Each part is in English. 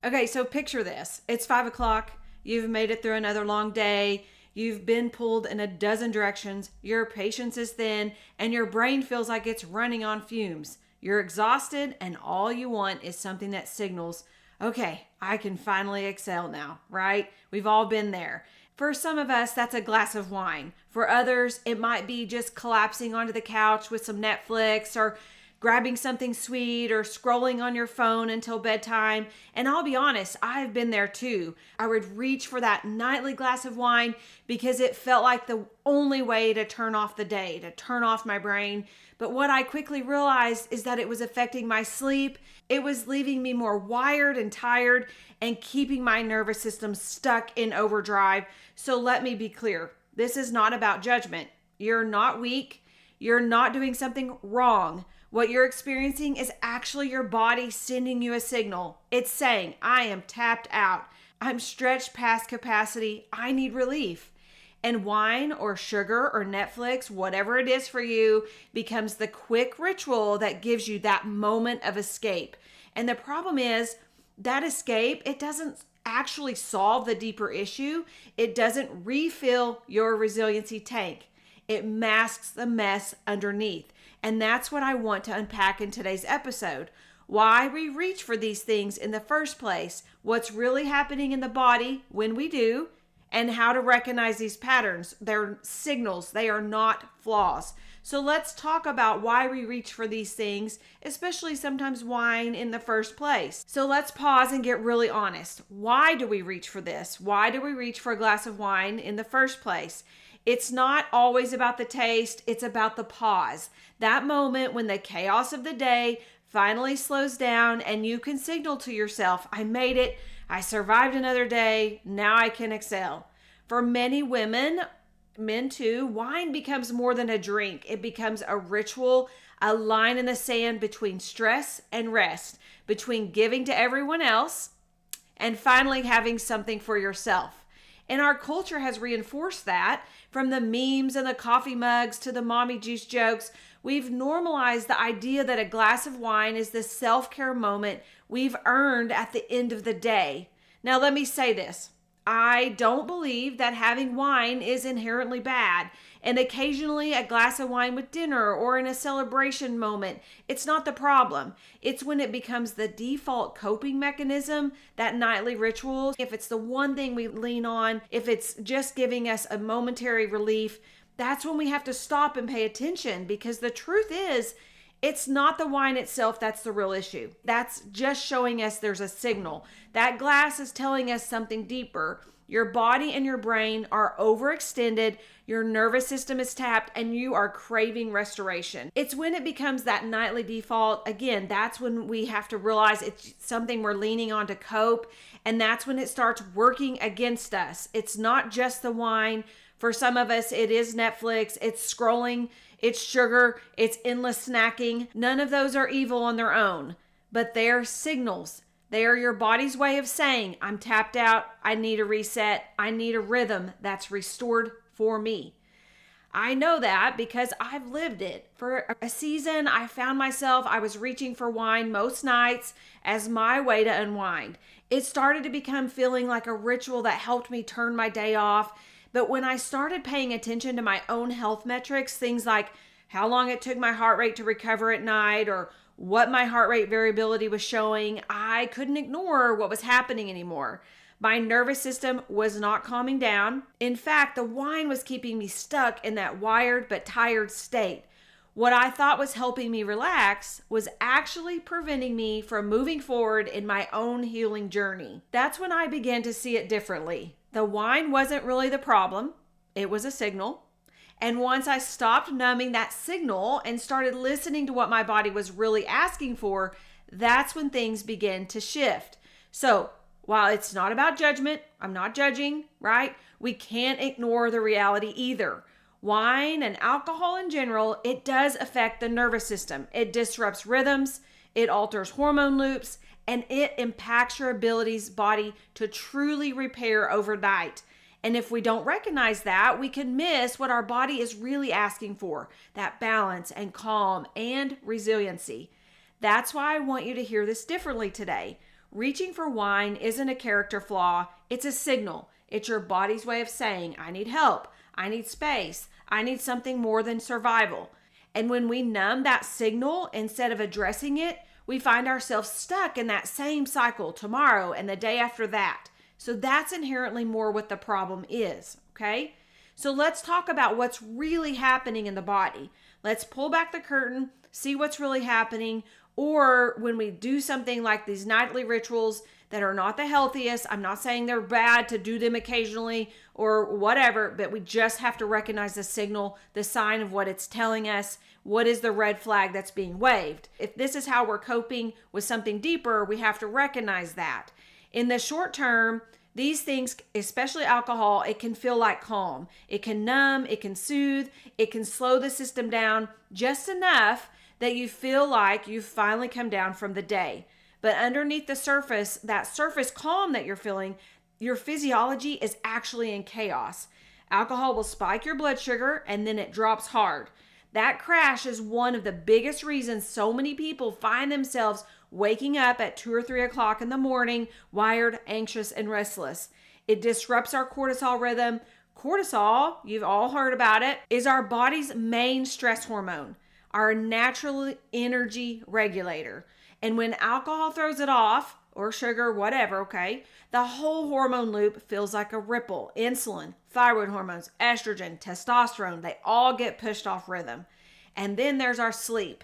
Okay, so picture this. It's 5 o'clock. You've made it through another long day. You've been pulled in a dozen directions. Your patience is thin and your brain feels like it's running on fumes. You're exhausted and all you want is something that signals, okay, I can finally exhale now, right? We've all been there. For some of us, that's a glass of wine. For others, it might be just collapsing onto the couch with some Netflix or grabbing something sweet or scrolling on your phone until bedtime. And I'll be honest, I've been there too. I would reach for that nightly glass of wine because it felt like the only way to turn off the day, to turn off my brain. But what I quickly realized is that it was affecting my sleep. It was leaving me more wired and tired and keeping my nervous system stuck in overdrive. So let me be clear. This is not about judgment. You're not weak. You're not doing something wrong. What you're experiencing is actually your body sending you a signal. It's saying, I am tapped out. I'm stretched past capacity. I need relief. And wine or sugar or Netflix, whatever it is for you, becomes the quick ritual that gives you that moment of escape. And the problem is that escape, it doesn't actually solve the deeper issue. It doesn't refill your resiliency tank. It masks the mess underneath. And that's what I want to unpack in today's episode. Why we reach for these things in the first place, what's really happening in the body when we do, and how to recognize these patterns. They're signals, they are not flaws. So let's talk about why we reach for these things, especially sometimes wine in the first place. So let's pause and get really honest. Why do we reach for this? Why do we reach for a glass of wine in the first place? It's not always about the taste, it's about the pause. That moment when the chaos of the day finally slows down and you can signal to yourself, I made it, I survived another day, now I can exhale. For many women, men too, wine becomes more than a drink. It becomes a ritual, a line in the sand between stress and rest, between giving to everyone else and finally having something for yourself. And our culture has reinforced that. From the memes and the coffee mugs to the mommy juice jokes, we've normalized the idea that a glass of wine is this self-care moment we've earned at the end of the day. Now, let me say this. I don't believe that having wine is inherently bad. And occasionally a glass of wine with dinner or in a celebration moment, it's not the problem. It's when it becomes the default coping mechanism, that nightly ritual. If it's the one thing we lean on, if it's just giving us a momentary relief, that's when we have to stop and pay attention, because the truth is, it's not the wine itself that's the real issue. That's just showing us there's a signal. That glass is telling us something deeper. Your body and your brain are overextended, your nervous system is tapped, and you are craving restoration. It's when it becomes that nightly default. Again, that's when we have to realize it's something we're leaning on to cope, and that's when it starts working against us. It's not just the wine. For some of us, it is Netflix, it's scrolling, it's sugar, it's endless snacking. None of those are evil on their own, but they're signals. They are your body's way of saying, I'm tapped out, I need a reset, I need a rhythm that's restored for me. I know that because I've lived it. For a season, I found myself, I was reaching for wine most nights as my way to unwind. It started to become feeling like a ritual that helped me turn my day off. But when I started paying attention to my own health metrics, things like how long it took my heart rate to recover at night or what my heart rate variability was showing, I couldn't ignore what was happening anymore. My nervous system was not calming down. In fact, the wine was keeping me stuck in that wired but tired state. What I thought was helping me relax was actually preventing me from moving forward in my own healing journey. That's when I began to see it differently. The wine wasn't really the problem. It was a signal. And once I stopped numbing that signal and started listening to what my body was really asking for, that's when things began to shift. So while it's not about judgment, I'm not judging, right? We can't ignore the reality either. Wine and alcohol in general, it does affect the nervous system. It disrupts rhythms, it alters hormone loops, and it impacts your body to truly repair overnight. And if we don't recognize that, we can miss what our body is really asking for, that balance and calm and resiliency. That's why I want you to hear this differently today. Reaching for wine isn't a character flaw, it's a signal. It's your body's way of saying, I need help, I need space, I need something more than survival. And when we numb that signal instead of addressing it, we find ourselves stuck in that same cycle tomorrow and the day after that. So that's inherently more what the problem is, okay? So let's talk about what's really happening in the body. Let's pull back the curtain, see what's really happening, or when we do something like these nightly rituals that are not the healthiest, I'm not saying they're bad to do them occasionally or whatever, but we just have to recognize the signal, the sign of what it's telling us. What is the red flag that's being waved? If this is how we're coping with something deeper, we have to recognize that. In the short term, these things, especially alcohol, it can feel like calm. It can numb, it can soothe, it can slow the system down just enough that you feel like you've finally come down from the day. But underneath the surface, that surface calm that you're feeling, your physiology is actually in chaos. Alcohol will spike your blood sugar and then it drops hard. That crash is one of the biggest reasons so many people find themselves waking up at 2 or 3 o'clock in the morning, wired, anxious, and restless. It disrupts our cortisol rhythm. Cortisol, you've all heard about it, is our body's main stress hormone, our natural energy regulator. And when alcohol throws it off, or sugar, whatever, okay, the whole hormone loop feels like a ripple. Insulin, thyroid hormones, estrogen, testosterone, they all get pushed off rhythm. And then there's our sleep.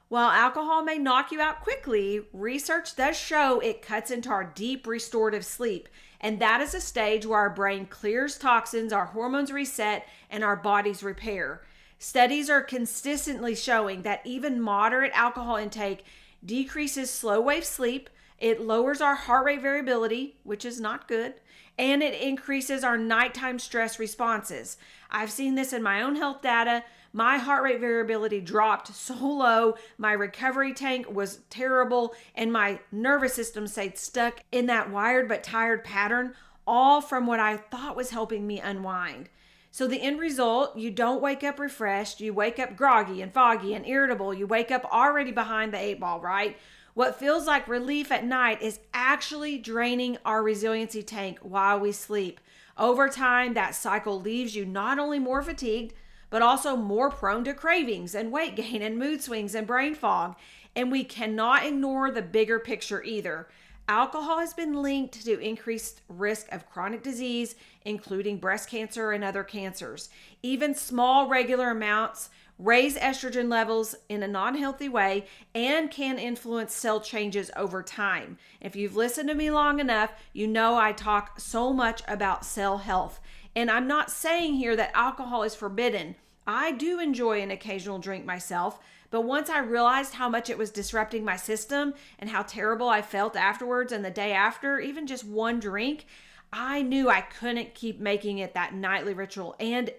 While alcohol may knock you out quickly, research does show it cuts into our deep restorative sleep. And that is a stage where our brain clears toxins, our hormones reset, and our bodies repair. Studies are consistently showing that even moderate alcohol intake decreases slow wave sleep, it lowers our heart rate variability, which is not good, and it increases our nighttime stress responses. I've seen this in my own health data. My heart rate variability dropped so low, my recovery tank was terrible, and my nervous system stayed stuck in that wired but tired pattern, all from what I thought was helping me unwind. So the end result, you don't wake up refreshed, you wake up groggy and foggy and irritable, you wake up already behind the 8 ball, right? What feels like relief at night is actually draining our resiliency tank while we sleep. Over time, that cycle leaves you not only more fatigued, but also more prone to cravings and weight gain and mood swings and brain fog. And we cannot ignore the bigger picture either. Alcohol has been linked to increased risk of chronic disease, including breast cancer and other cancers. Even small regular amounts raise estrogen levels in a non-healthy way and can influence cell changes over time. If you've listened to me long enough, you know I talk so much about cell health. And I'm not saying here that alcohol is forbidden. I do enjoy an occasional drink myself, but once I realized how much it was disrupting my system and how terrible I felt afterwards and the day after, even just one drink, I knew I couldn't keep making it that nightly ritual and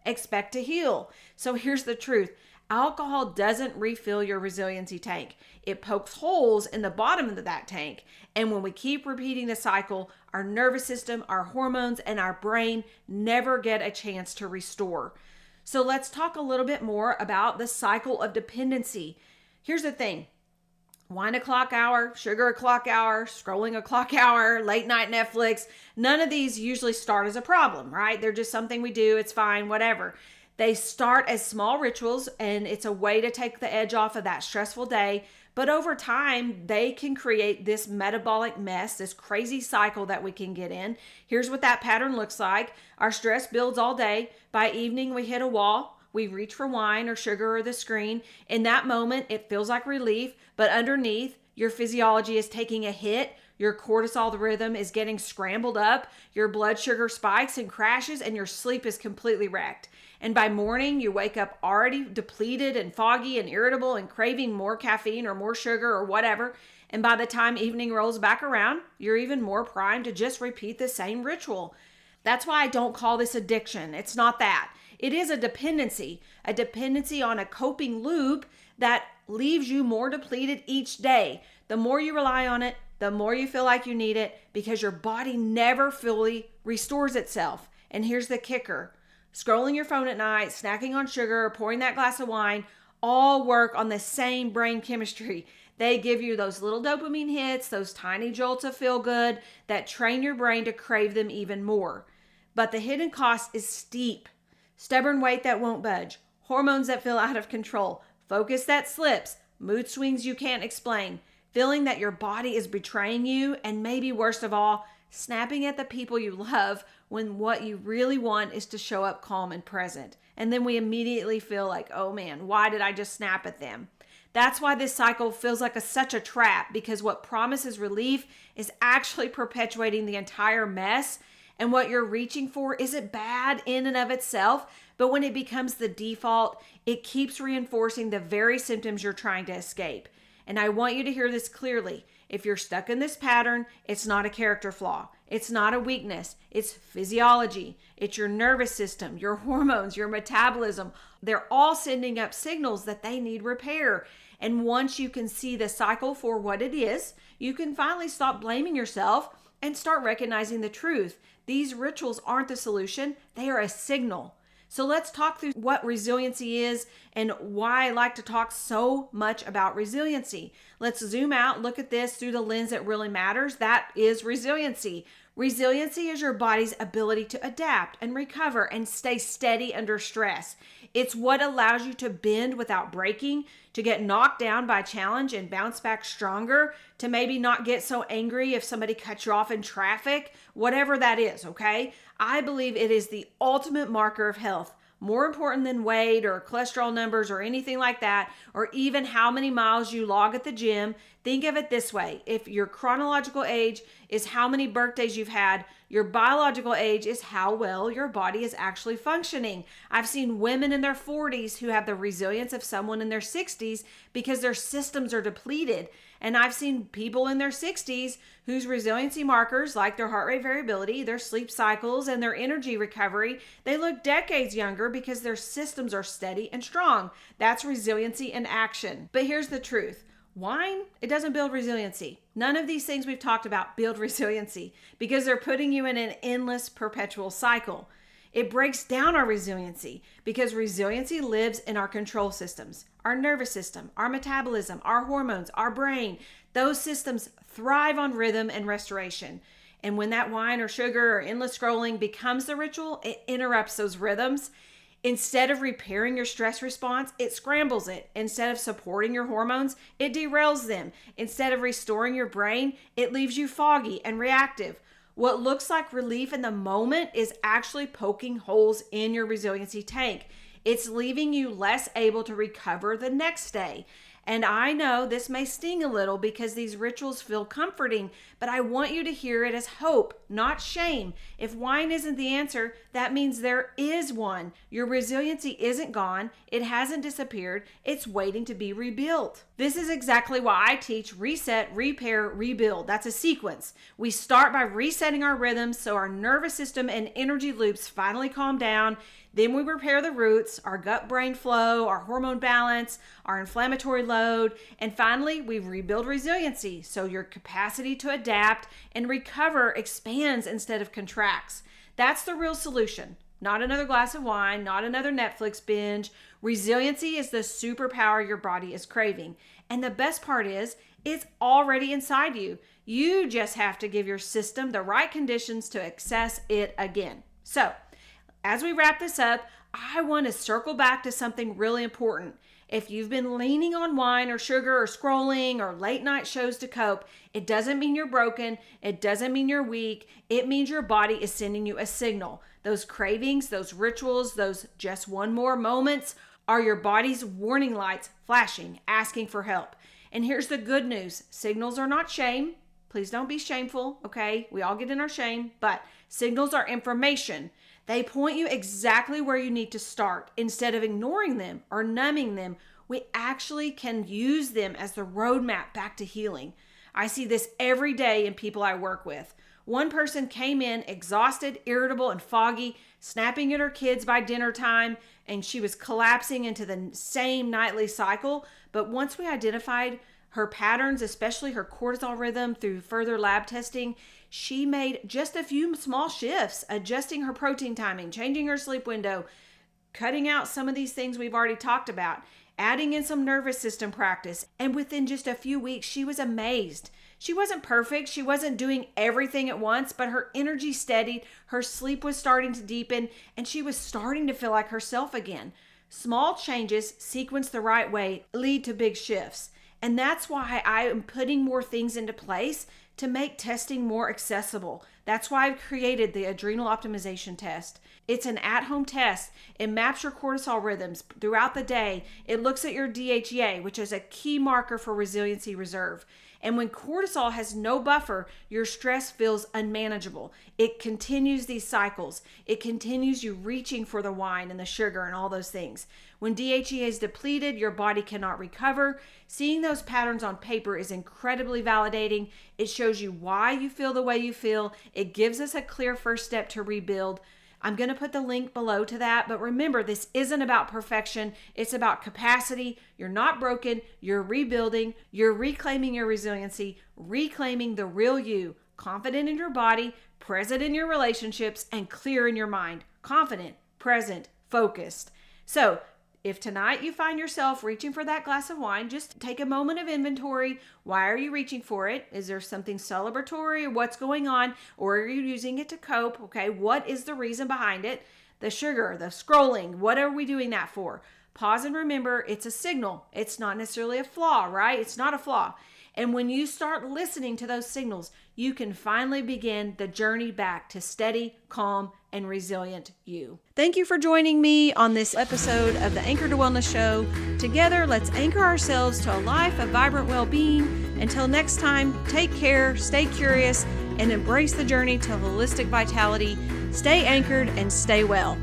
expect to heal. So here's the truth. Alcohol doesn't refill your resiliency tank. It pokes holes in the bottom of that tank. And when we keep repeating the cycle, our nervous system, our hormones, and our brain never get a chance to restore. So let's talk a little bit more about the cycle of dependency. Here's the thing. Wine o'clock hour, sugar o'clock hour, scrolling o'clock hour, late night Netflix. None of these usually start as a problem, right? They're just something we do. It's fine, whatever. They start as small rituals and it's a way to take the edge off of that stressful day. But over time, they can create this metabolic mess, this crazy cycle that we can get in. Here's what that pattern looks like. Our stress builds all day. By evening, we hit a wall. We reach for wine or sugar or the screen. In that moment, it feels like relief, but underneath, your physiology is taking a hit. Your cortisol rhythm is getting scrambled up. Your blood sugar spikes and crashes, and your sleep is completely wrecked. And by morning, you wake up already depleted and foggy and irritable and craving more caffeine or more sugar or whatever. And by the time evening rolls back around, you're even more primed to just repeat the same ritual. That's why I don't call this addiction. It's not that. It is a dependency on a coping loop that leaves you more depleted each day. The more you rely on it, the more you feel like you need it because your body never fully restores itself. And here's the kicker. Scrolling your phone at night, snacking on sugar, pouring that glass of wine, all work on the same brain chemistry. They give you those little dopamine hits, those tiny jolts of feel good that train your brain to crave them even more. But the hidden cost is steep. Stubborn weight that won't budge, hormones that feel out of control, focus that slips, mood swings you can't explain, feeling that your body is betraying you, and maybe worst of all, snapping at the people you love when what you really want is to show up calm and present. And then we immediately feel like, oh man, why did I just snap at them? That's why this cycle feels like such a trap, because what promises relief is actually perpetuating the entire mess. And what you're reaching for isn't bad in and of itself, but when it becomes the default, it keeps reinforcing the very symptoms you're trying to escape. And I want you to hear this clearly. If you're stuck in this pattern, it's not a character flaw. It's not a weakness. It's physiology. It's your nervous system, your hormones, your metabolism. They're all sending up signals that they need repair. And once you can see the cycle for what it is, you can finally stop blaming yourself and start recognizing the truth. These rituals aren't the solution. They are a signal. So let's talk through what resiliency is and why I like to talk so much about resiliency. Let's zoom out, look at this through the lens that really matters. That is resiliency. Resiliency is your body's ability to adapt and recover and stay steady under stress. It's what allows you to bend without breaking, to get knocked down by a challenge and bounce back stronger, to maybe not get so angry if somebody cuts you off in traffic, whatever that is, okay? I believe it is the ultimate marker of health. More important than weight or cholesterol numbers or anything like that, or even how many miles you log at the gym. Think of it this way. If your chronological age is how many birthdays you've had, your biological age is how well your body is actually functioning. I've seen women in their 40s who have the resilience of someone in their 60s because their systems are depleted. And I've seen people in their 60s whose resiliency markers, like their heart rate variability, their sleep cycles, and their energy recovery, they look decades younger because their systems are steady and strong. That's resiliency in action. But here's the truth. Wine, it doesn't build resiliency. None of these things we've talked about build resiliency because they're putting you in an endless, perpetual cycle. It breaks down our resiliency because resiliency lives in our control systems, our nervous system, our metabolism, our hormones, our brain. Those systems thrive on rhythm and restoration. And when that wine or sugar or endless scrolling becomes the ritual, it interrupts those rhythms. Instead of repairing your stress response, it scrambles it. Instead of supporting your hormones, it derails them. Instead of restoring your brain, it leaves you foggy and reactive. What looks like relief in the moment is actually poking holes in your resiliency tank. It's leaving you less able to recover the next day. And I know this may sting a little because these rituals feel comforting, but I want you to hear it as hope, not shame. If wine isn't the answer, that means there is one. Your resiliency isn't gone. It hasn't disappeared. It's waiting to be rebuilt. This is exactly why I teach reset, repair, rebuild. That's a sequence. We start by resetting our rhythms so our nervous system and energy loops finally calm down. Then we repair the roots, our gut-brain flow, our hormone balance, our inflammatory load, and finally, we rebuild resiliency so your capacity to adapt and recover expands instead of contracts. That's the real solution. Not another glass of wine, not another Netflix binge. Resiliency is the superpower your body is craving. And the best part is, it's already inside you. You just have to give your system the right conditions to access it again. So, as we wrap this up, I want to circle back to something really important. If you've been leaning on wine or sugar or scrolling or late night shows to cope, it doesn't mean you're broken. It doesn't mean you're weak. It means your body is sending you a signal. Those cravings, those rituals, those just one more moments are your body's warning lights flashing, asking for help. And here's the good news. Signals are not shame. Please don't be shameful, okay? We all get in our shame, but signals are information. They point you exactly where you need to start. Instead of ignoring them or numbing them, we actually can use them as the roadmap back to healing. I see this every day in people I work with. One person came in exhausted, irritable, and foggy, snapping at her kids by dinner time, and she was collapsing into the same nightly cycle. But once we identified her patterns, especially her cortisol rhythm through further lab testing, she made just a few small shifts, adjusting her protein timing, changing her sleep window, cutting out some of these things we've already talked about. adding in some nervous system practice. And within just a few weeks, she was amazed. She wasn't perfect. She wasn't doing everything at once, but her energy steadied. Her sleep was starting to deepen, and she was starting to feel like herself again. Small changes sequenced the right way lead to big shifts. And that's why I am putting more things into place to make testing more accessible. That's why I've created the adrenal optimization test. It's an at-home test. It maps your cortisol rhythms throughout the day. It looks at your DHEA, which is a key marker for resiliency reserve. And when cortisol has no buffer, your stress feels unmanageable. It continues these cycles. It continues you reaching for the wine and the sugar and all those things. When DHEA is depleted, your body cannot recover. Seeing those patterns on paper is incredibly validating. It shows you why you feel the way you feel. It gives us a clear first step to rebuild. I'm going to put the link below to that, but remember, this isn't about perfection. It's about capacity. You're not broken. You're rebuilding. You're reclaiming your resiliency, reclaiming the real you, confident in your body, present in your relationships, and clear in your mind. Confident, present, focused. So if tonight you find yourself reaching for that glass of wine, just take a moment of inventory. Why are you reaching for it? Is there something celebratory? What's going on? Or are you using it to cope? Okay, what is the reason behind it? The sugar, the scrolling, what are we doing that for? Pause and remember, it's a signal. It's not necessarily a flaw, right? It's not a flaw. And when you start listening to those signals, you can finally begin the journey back to steady, calm, and resilient you. Thank you for joining me on this episode of the Anchor to Wellness Show. Together, let's anchor ourselves to a life of vibrant well-being. Until next time, take care, stay curious, and embrace the journey to holistic vitality. Stay anchored and stay well.